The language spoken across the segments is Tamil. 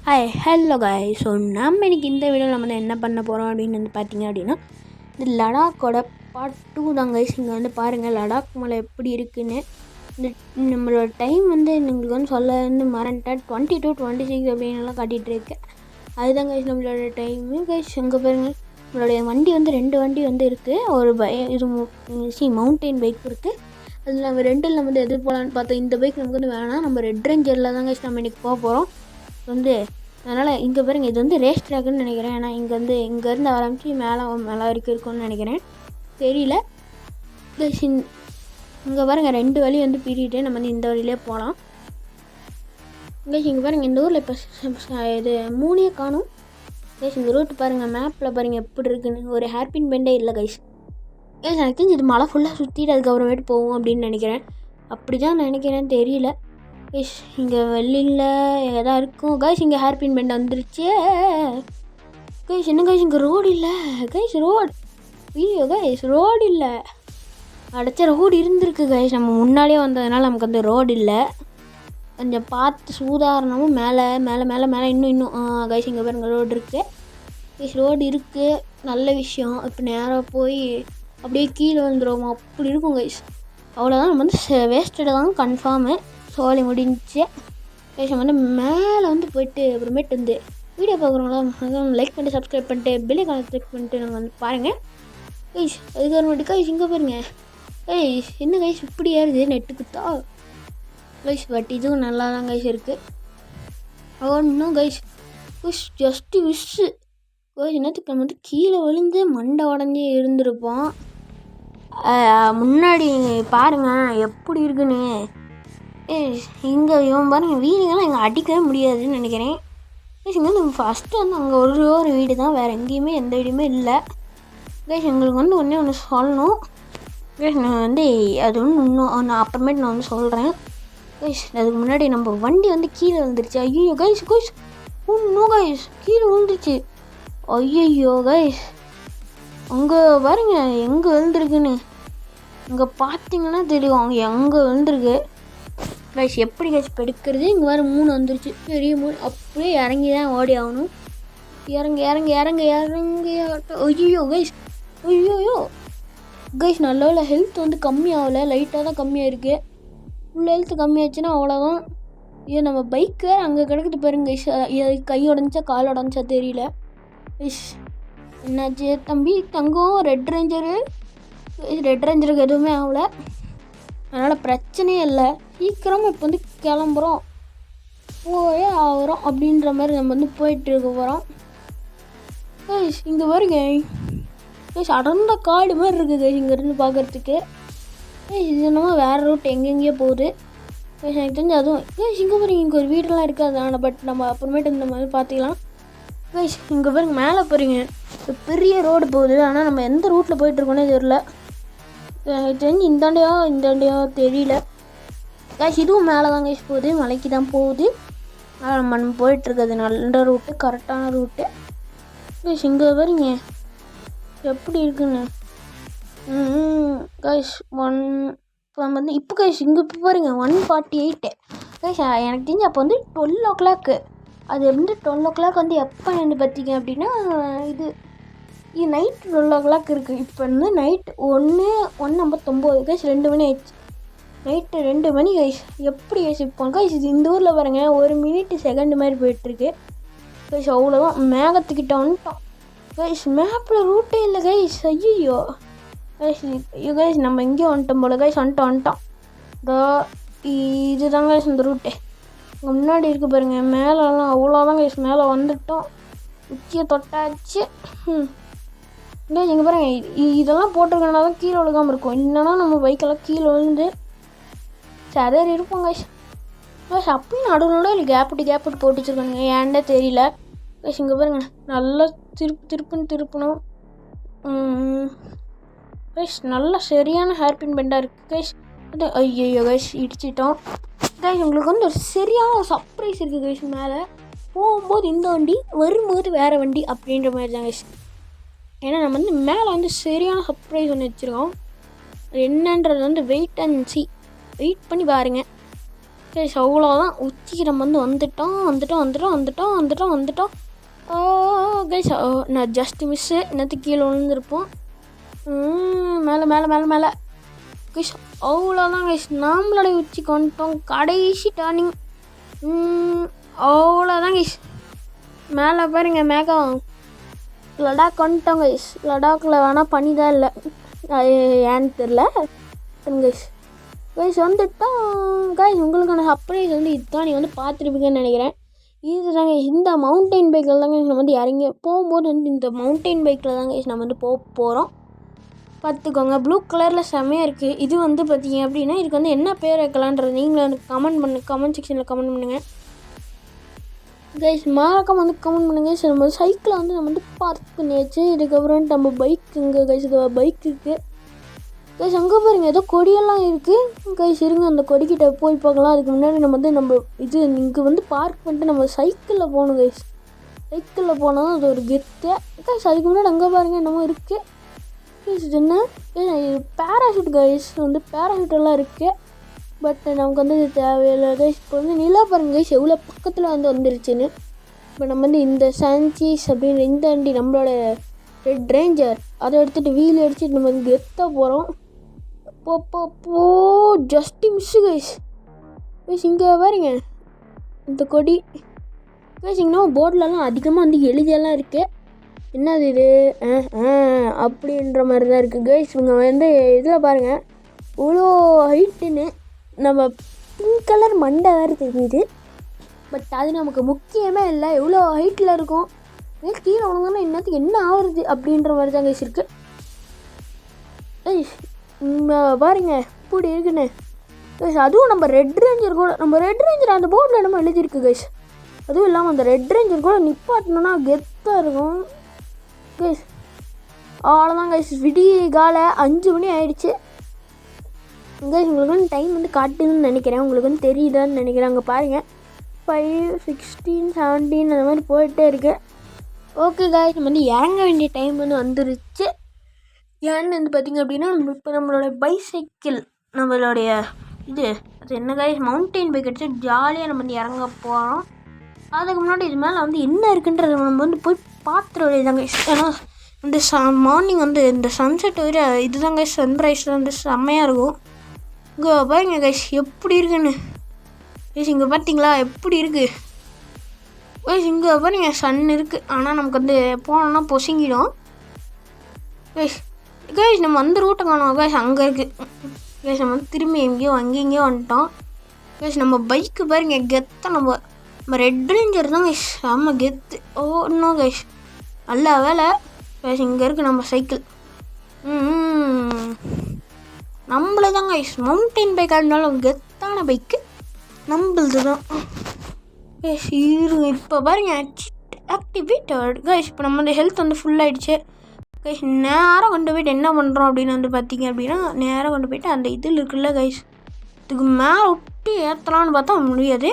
Hi hello guys. ஸோ நம்ம இன்றைக்கி இந்த வீடியோவில் நம்ம என்ன பண்ண போகிறோம் அப்படின்னு பார்த்தீங்க அப்படின்னா, இந்த லடாக்கோட பார்ட் 2 தான் கைஸ். இங்கே பாருங்கள் லடாக் மலை எப்படி இருக்குன்னு. இந்த நம்மளோட டைம் உங்களுக்கு சொல்ல மறந்துட்டேன். 22-26 அப்படின்லாம் காட்டிகிட்ருக்கு. அதுதான் கைஸ் நம்மளோட டைமு. கைஸ் அங்கே பாருங்கள், நம்மளுடைய வண்டி 2 வண்டி இருக்குது. ஒரு மவுண்டெயின் பைக் இருக்குது. அதில் நம்ம ரெண்டில் நம்ம எது போகலான்னு பார்த்தோம். இந்த பைக் நமக்கு வேணாம். நம்ம ரெட் ரேஞ்சரில் தான் கைஸ் நம்ம இன்றைக்கி போக போகிறோம். அதனால் இங்கே பாருங்கள், இது ரேஸ் ட்ராக்குன்னு நினைக்கிறேன். ஏன்னா இங்கேருந்து ஆரம்பித்து மேலே வரைக்கும் இருக்கும்னு நினைக்கிறேன், தெரியல. இங்கே பாருங்கள் 2 வழி பிரிட்டு நம்ம இந்த வழியிலே போகலாம். இங்கே பாருங்கள், இந்த ஊரில் இப்போ இது 3 காணும் கைஸ். இந்த ரூட்டு பாருங்கள், மேப்பில் பாருங்கள் எப்படி இருக்குன்னு. ஒரு ஹேர்பின் பெண்டே இல்லை கைஸ். எனக்கு தெரிஞ்சு இது மலை ஃபுல்லாக சுற்றிட்டு அதுக்கப்புறமேட்டு போகும் அப்படின்னு நினைக்கிறேன். அப்படி தான் நினைக்கிறேன், தெரியல கைஸ். இங்கே வெளியில் எதா இருக்கும் கைஸ். இங்கே ஹேர்பின் பெண்ட் வந்துருச்சு கைஸ். என்ன கைஸ், இங்கே ரோடு இல்லை கைஸ். ரோடு இல்லை. அடைச்ச ரோடு இருந்திருக்கு கைஸ். நம்ம முன்னாடியே வந்ததுனால நமக்கு ரோடு இல்லை. கொஞ்சம் பார்த்து சூதாரணமும் மேலே மேலே மேலே மேலே இன்னும் கைஸ். இங்கே பாருங்கள் ரோடு இருக்குது கைஸ். ரோடு இருக்குது, நல்ல விஷயம். இப்போ நேராக போய் அப்படியே கீழே வந்துடுவோம், அப்படி இருக்கும் கைஸ். அவ்வளோதான், நம்ம வேஸ்டடு தான் கன்ஃபார்மு. சோழி முடிஞ்சு கைஸ். மேலே போயிட்டு அப்புறமேட்டு வீடியோ பார்க்குறவங்களா லைக் பண்ணிட்டு சப்ஸ்கிரைப் பண்ணிட்டு பெல்லைக்கான கிளிக் பண்ணிட்டு நாங்கள் பாருங்கள் கைஸ். அதுக்கப்புறமேட்டு கைஸ் இங்கே பாருங்கள் கைஸ். என்ன கைஸ் இப்படி ஏறுது நெட்டுக்குத்தா கைஸ். பட் இதுவும் நல்லா தான் கைஸ் இருக்குது. ஒன்றும் கைஸ் ஜஸ்ட்டு விஷ்ஷு கைஸ். என்னத்துக்கு நம்ம கீழே விழுந்து மண்டை உடஞ்சி இருந்திருப்போம். முன்னாடி பாருங்கள் எப்படி இருக்குன்னு. இங்கே இவன் பாருங்கள், வீடுங்கள்லாம் இங்கே அடிக்கவே முடியாதுன்னு நினைக்கிறேன். இங்கே ஃபஸ்ட்டு அங்கே ஒரு வீடு தான், வேறு எங்கேயுமே எந்த வீடுமே இல்லை கைஸ். எங்களுக்கு ஒன்று சொல்லணும் கைஸ். நான் அது இன்னும் அப்புறமேட்டு நான் சொல்கிறேன் கைஸ். அதுக்கு முன்னாடி நம்ம வண்டி கீழே விழுந்துருச்சு. ஐயோ கைஸ் இன்னும் கைஸ் கீழே விழுந்துருச்சு. ஐயோ கைஸ், அங்கே பாருங்க எங்கே விழுந்துருக்குன்னு. இங்கே பார்த்தீங்கன்னா தெரியும் அவங்க எங்கே விழுந்துருக்கு கைஸ். எப்படி கைஸ் இப்போ எடுக்கிறது. இங்கே வேறு 3 வந்துருச்சு, பெரிய 3. அப்படியே இறங்கி தான் ஓடி ஆகணும். இறங்கி ஐயோ கைஸ். ஐயோ கைஸ், நல்ல ஹெல்த் கம்மியாகலை, லைட்டாக தான் கம்மியாக இருக்குது. ஃபுல் ஹெல்த் கம்மியாச்சுன்னா அவ்வளோதான். ஐயோ நம்ம பைக்கு அங்கே கிடக்குது பாருங்க கைஸ். கை உடஞ்சா கால் உடஞ்சா தெரியல கைஸ். என்னாச்சு தம்பி தங்கம்? ரெட் ரேஞ்சருக்கு எதுவுமே ஆகலை, அதனால் பிரச்சனையே இல்லை. சீக்கிரமாக இப்போ கிளம்புறோம், போயே ஆகிறோம் அப்படின்ற மாதிரி நம்ம போயிட்டு இருக்க போகிறோம் கைஸ். இங்கே பாருங்க கைஸ், அடர்ந்த காடு மாதிரி இருக்குது கைஸ் இங்கேருந்து பார்க்குறதுக்கு கைஸ். இது என்னமோ வேறு ரூட் எங்கெங்கேயோ போகுது கைஸ். எனக்கு தெரிஞ்சு அதுவும் கைஸ். இங்கே பாருங்க, இங்கே ஒரு வீடெல்லாம் இருக்காது, ஆனால் பட் நம்ம அப்புறமேட்டு இந்த மாதிரி பார்த்துக்கலாம் கைஸ். இங்கே பாருங்க மேலே பாருங்க பெரிய ரோடு போகுது, ஆனால் நம்ம எந்த ரூட்டில் போயிட்டுருக்கோன்னே தெரில. எனக்கு தெரிஞ்சு இந்தாண்டையோ தெரியல கைஸ். இதுவும் மேலே தான் கைஸ் போகுது, மலைக்கு தான் போகுது. ஆனால் நம்ம போயிட்டுருக்குது நல்ல ரூட்டு, கரெக்டான ரூட்டு கைஸ். இங்கே பாருங்க எப்படி இருக்குன்னு கைஸ். இப்போ கைஸ் இங்கே இப்போ பாருங்க 148 கைஸ். எனக்கு தெரிஞ்சு அப்போ 12 o'clock. அது 12 o'clock எப்போ பார்த்தீங்க அப்படின்னா இது நைட் 12 o'clock இருக்குது. இப்போ நைட் 1:59 கைஸ். 2 மணி ஆயிடுச்சு, நைட்டு 2 மணி கைஸ். எப்படி கைஸ் இப்போ கைஸ் இது இந்த ஊரில் பாருங்கள் 1 minute செகண்ட் மாதிரி போயிட்டுருக்கு கைஸ். அவ்வளோதான், மேகத்துக்கிட்ட வந்துட்டோம் கைஸ். மேப்பில் ரூட்டே இல்லை கைஸ். ஐயோ கைஸ், கைஸ் நம்ம இங்கேயும் வந்துட்டோம் போல கைஸ். வந்துட்டோம் இதுதான் கைஸ் இந்த ரூட்டு. முன்னாடி இருக்குது பாருங்கள், மேலெல்லாம் அவ்வளோதான் கைஸ். மேலே வந்துட்டோம், உச்சியை தொட்டாச்சு கைஸ். இங்கே பாருங்கள், இதெல்லாம் போட்டிருக்கனால தான் கீழே விழுகாமல் இருக்கும். இல்லைன்னா நம்ம பைக்கெல்லாம் கீழே விழுந்து சதறி இருப்போம் கைஸ். கைஸ் அப்பயும் நடுவில் கேப்பிட்டு போட்டு வச்சுருக்காங்க, ஏன்டே தெரியல கைஸ். இங்கே பாருங்கள், நல்லா திருப்பணும் கைஸ். நல்லா சரியான ஹேர்பின் பெண்டாக இருக்குது கைஸ். ஐயோ கைஸ் இடிச்சிட்டோம் கைஸ். உங்களுக்கு ஒரு சரியான சர்ப்ரைஸ் இருக்குது கைஸ். மேலே போகும்போது இந்த வண்டி, வரும்போது வேறு வண்டி அப்படின்ற மாதிரி தான் கைஸ். ஏன்னா நம்ம மேலே சரியான சர்ப்ரைஸ் ஒன்று வச்சுருக்கோம். அது என்னன்றது வெயிட் பண்ணி பாருங்க கைஸ் அவ்வளோதான், உச்சிக்கு நம்ம வந்துட்டோம். ஓ கைஸ், நான் ஜஸ்ட் மிஸ்ஸு, நேற்று கீழே விழுந்திருப்போம். மேலே கைஸ் அவ்வளோதான் கைஸ், நம்மளோட உச்சிக்கு வந்துட்டோம். கடைசி டர்னிங், அவ்வளோதான் கைஸ். மேலே பாருங்க மேகம், லடாக் வந்துட்டோம் கைஸ். லடாக்கில் வேணால் பனி தான் இல்லை, ஏன்னு தெரில கைஸ் வந்துட்டோம் கைஸ். உங்களுக்கான சர்ப்ரைஸ் வந்து இதுதான், நீங்கள் வந்து பார்த்துருப்பீங்கன்னு நினைக்கிறேன். இது தாங்க இந்த மவுண்டெயின் பைக்கில் தாங்க நம்ம வந்து இறங்கி போகும்போது வந்து இந்த மவுண்டெயின் பைக்கில் தாங்க நம்ம வந்து போகிறோம். பார்த்துக்கோங்க, ப்ளூ கலரில் செம்மையாக இருக்குது. இது வந்து பார்த்தீங்க அப்படின்னா இதுக்கு வந்து என்ன பேர் வைக்கலான்றது நீங்களும் வந்து கமெண்ட் செக்ஷனில் கமெண்ட் பண்ணுங்கள் கைஸ். மறக்காம வந்து கமெண்ட் பண்ணுங்கள். சரி, நம்ம சைக்கிளை வந்து நம்ம வந்து பார்க் பண்ணியாச்சு. இதுக்கப்புறம் நம்ம பைக்குங்க கைஸ், இது பைக் இருக்குது கைஸ். அங்கே பாருங்கள் ஏதோ கொடியெல்லாம் இருக்குது கைஸ். இருங்க அந்த கொடிக்கிட்ட போய் பார்க்கலாம். அதுக்கு முன்னாடி நம்ம இது இங்கே வந்து பார்க் பண்ணிட்டு நம்ம சைக்கிளில் போகணும் கைஸ். சைக்கிளில் போனால் அது ஒரு கெத்து கைஸ். அதுக்கு முன்னாடி அங்கே பாருங்கள் என்னமோ இருக்குது கைஸ். இது என்ன பேராஷூட் கைஸ், வந்து பேராஷூட்டெல்லாம் இருக்குது. பட் நமக்கு வந்து இது தேவையில்லை கைஸ். இப்போ வந்து நிலா பாருங்க கைஸ் எவ்வளோ பக்கத்தில் வந்து வந்துருச்சுன்னு. இப்போ நம்ம வந்து இந்த சான்சீஸ் அப்படின்னு இந்த வண்டி நம்மளோட ரெட் ரேஞ்சர் அதை எடுத்துகிட்டு வீல் அடிச்சுட்டு நம்ம வந்து கெத்தாக போகிறோம். போ ஜஸ்ட் மிஸ்ஸு கைஸ். கைஸ் இங்கே பாருங்க இந்த கொடி கைஸ். இங்கே போர்டிலலாம் அதிகமாக வந்து எழுதியெல்லாம் இருக்குது. என்னது இது அப்படின்ற மாதிரி தான் இருக்குது கைஸ். இவங்க வந்து இதில் பாருங்கள் இவ்வளோ ஹைட்டுன்னு நம்ம பிங்க் கலர் மண்டை வேறு தெரியுது. பட் அது நமக்கு முக்கியமே இல்லை. எவ்வளோ ஹைட்டில் இருக்கும் கீழே உணங்கன்னா என்னத்துக்கு என்ன ஆகுறது அப்படின்ற மாதிரி தான் கைஸ் இருக்குது. கைஸ் பாருங்க இப்படி இருக்குன்னு கைஸ். அதுவும் நம்ம ரெட் ரேஞ்சர் அந்த போர்டில் நம்ம எழுதியிருக்கு கைஸ். அதுவும் இல்லாமல் அந்த ரெட் ரேஞ்சர் கூட நிப்பாட்டணுன்னா கெத்தாக இருக்கும் கைஸ். அவ்வளோதான் கைஸ், விடிய காலை 5 மணி ஆகிடுச்சு கைஸ். உங்களுக்கு வந்து டைம் வந்து காட்டுதுன்னு நினைக்கிறேன், உங்களுக்கு வந்து தெரியுதான்னு நினைக்கிறேன். அங்கே பாருங்கள் 5, 16, 17 அந்த மாதிரி போயிட்டே இருக்கு. ஓகே கைஸ், நம்ம வந்து இறங்க வேண்டிய டைம் வந்து வந்துருச்சு. ஏன்னு வந்து பார்த்திங்க அப்படின்னா இப்போ நம்மளோட பைசைக்கிள் நம்மளுடைய அது என்ன கைஸ் மவுண்டெயின் பைக் அடிச்சு ஜாலியாக நம்ம வந்து இறங்க போகிறோம். அதுக்கு முன்னாடி இது மேலே வந்து என்ன இருக்குன்றது நம்ம வந்து போய் பார்த்துட வேண்டியதாங்க. ஏன்னா இந்த மார்னிங் வந்து இந்த சன்செட் விட இதுதாங்க சன்ரைஸ் வந்து செம்மையாக இருக்கும். இங்கே பாருங்க கைஸ் எப்படி இருக்குன்னு கைஸ். இங்கே பார்த்தீங்களா எப்படி இருக்குது கைஸ். இங்கே பாருங்க சன் இருக்குது, ஆனால் நமக்கு வந்து போனோன்னா பொசுங்கிடும் கைஸ். கைஸ் நம்ம அந்த ரூட்டை காணோம் கைஸ், அங்கே இருக்குது கைஸ். நம்ம வந்து திரும்பி எங்கேயோ வந்துட்டோம் கைஸ். நம்ம பைக்கு பாருங்க கெத்தாக நம்ம ரெட் ரேஞ்சர் தான் கைஸ், செம்ம கெத்து. இன்னும் கைஸ் நல்ல வேலை கைஸ். இங்கே இருக்குது நம்ம சைக்கிள், நம்மளே தான் கைஸ். மவுண்டெயின் பைக்காக இருந்தாலும் கெத்தான பைக்கு நம்மளது தான் கைஸ். இருங்க இப்போ பாருங்க ஆக்டிவேட்டட் கைஸ். இப்போ நம்ம ஹெல்த் வந்து ஃபுல்லாகிடுச்சு கைஸ். நேராக கொண்டு போய்ட்டு என்ன பண்ணுறோம் அப்படின்னு வந்து பார்த்தீங்க அப்படின்னா நேராக கொண்டு போய்ட்டு அந்த இதில் இருக்குல்ல கைஸ், இதுக்கு மேலே விட்டு ஏற்றலான்னு பார்த்தா முடியாது,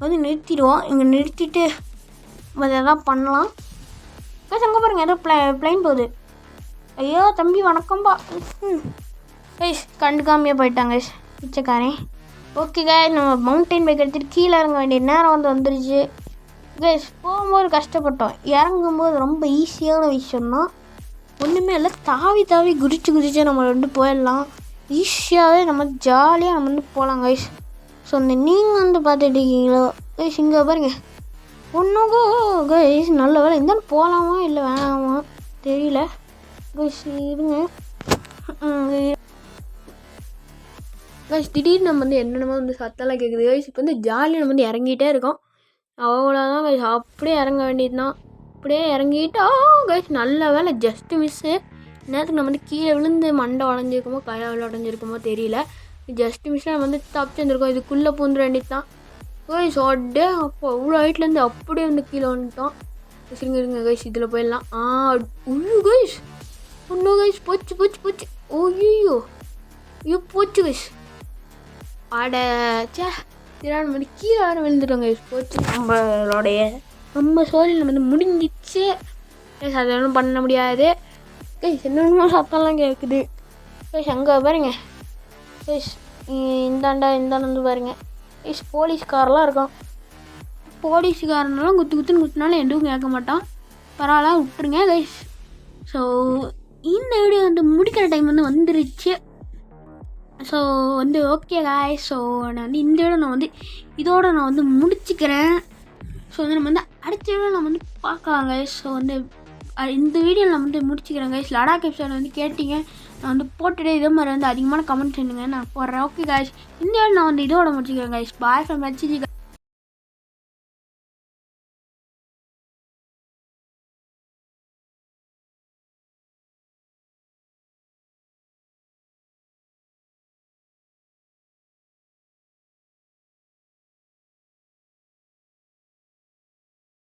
வந்து நிறுத்திடுவோம். இங்கே நிறுத்திட்டு அதை எதாவது பண்ணலாம் கைஸ். அங்கே பாருங்கள் ஏதோ பிளைன் போகுது. ஐயோ தம்பி வணக்கம்பா கைஸ். கண்டுக்காமையாக போயிட்டாங்க கைஸ் பிச்சைக்காரன். ஓகே கைஸ், நம்ம மவுண்டெயின் பைக் எடுத்துகிட்டு கீழே இறங்க வேண்டிய நேரம் வந்து வந்துருச்சு கைஸ். போகும்போது கஷ்டப்பட்டோம், இறங்கும்போது ரொம்ப ஈஸியான விஷயந்தான். ஒன்றுமே இல்லை, தாவி குதிச்சு நம்ம வந்து போயிடலாம் ஈஸியாகவே. நம்ம ஜாலியாக நம்ம வந்து போகலாம் கைஸ். ஸோ அந்த நீங்கள் வந்து பார்த்துட்டு இருக்கீங்களோ கைஸ். இங்கே பாருங்க ஒன்றும் கைஸ் நல்ல வேலை இருந்தாலும் போகலாமா இல்லை வேணாமா தெரியல கைஸ். இருங்க கைஸ், திடீர்னு நம்ம வந்து என்னென்னமோ வந்து சத்தெல்லாம் கேட்குது கைஸ். இப்போ வந்து ஜாலியாக நம்ம வந்து இறங்கிட்டே இருக்கோம், அவ்வளோதான் கைஸ். அப்படியே இறங்க வேண்டியது தான், அப்படியே இறங்கிட்டா கைஸ். நல்ல வேலை ஜஸ்ட்டு மிஸ்ஸு. நேரத்துக்கு நம்ம வந்து கீழே விழுந்து மண்டை உடஞ்சிருக்குமோ கையால் உடஞ்சிருக்குமோ தெரியல, ஜஸ்ட்டு மிஸ்ஸாக நம்ம வந்து தப்பிச்சுருந்துருக்கோம். இதுக்குள்ளே பூந்துட வேண்டியது தான் கைஸ். அப்படியே அப்போ அவ்வளோ ஹைட்லேருந்து அப்படியே வந்து கீழே வந்துட்டோம். இருங்க கைஸ், இதில் போயிடலாம். கைஸ் ஒன்றும் கைஸ் போச்சு. ஐயோ போச்சு கைஸ். திரான் மணி கீழே வேறு விழுந்துட்டோங்க கைஸ். போச்சு நம்ம சோழில் வந்து முடிஞ்சிச்சு கைஸ். அது ஒன்றும் பண்ண முடியாது கைஸ். என்னென்னமோ சத்தம்லாம் கேட்குது கைஸ். அங்கே பாருங்க கைஸ், இந்தாண்ட வந்து பாருங்க கைஸ் போலீஸ்காரெலாம் இருக்கான். போலீஸ்காரனெல்லாம் குத்துன்னு குத்துனாலும் எதுவும் கேட்க மாட்டான். பரவாயில்ல விட்டுருங்க கைஸ். ஸோ இந்த வீடியோ வந்து முடிக்கிற டைம் வந்து வந்துருச்சு. ஸோ வந்து ஓகே காய்ஸ். ஸோ நான் வந்து இந்த வீடியோ நான் வந்து இதோடு நான் வந்து முடிச்சுக்கிறேன். ஸோ வந்து நம்ம வந்து அடுத்த வீடியோ நம்ம வந்து பார்க்கலாம் கைஸ். ஸோ வந்து இந்த வீடியோவில் நான் வந்து முடிச்சுக்கிறேன் கைஸ். லடாக் எபிசோட் வந்து கேட்டிங்க, நான் வந்து போட்டுட்டு இதே மாதிரி வந்து அதிகமான கமெண்ட் பண்ணுங்க, நான் போடுறேன். ஓகே காய்ஸ், இந்த வீடியோ நான் வந்து இதோட முடிச்சுக்கிறேன் கைஸ். Bye from HG.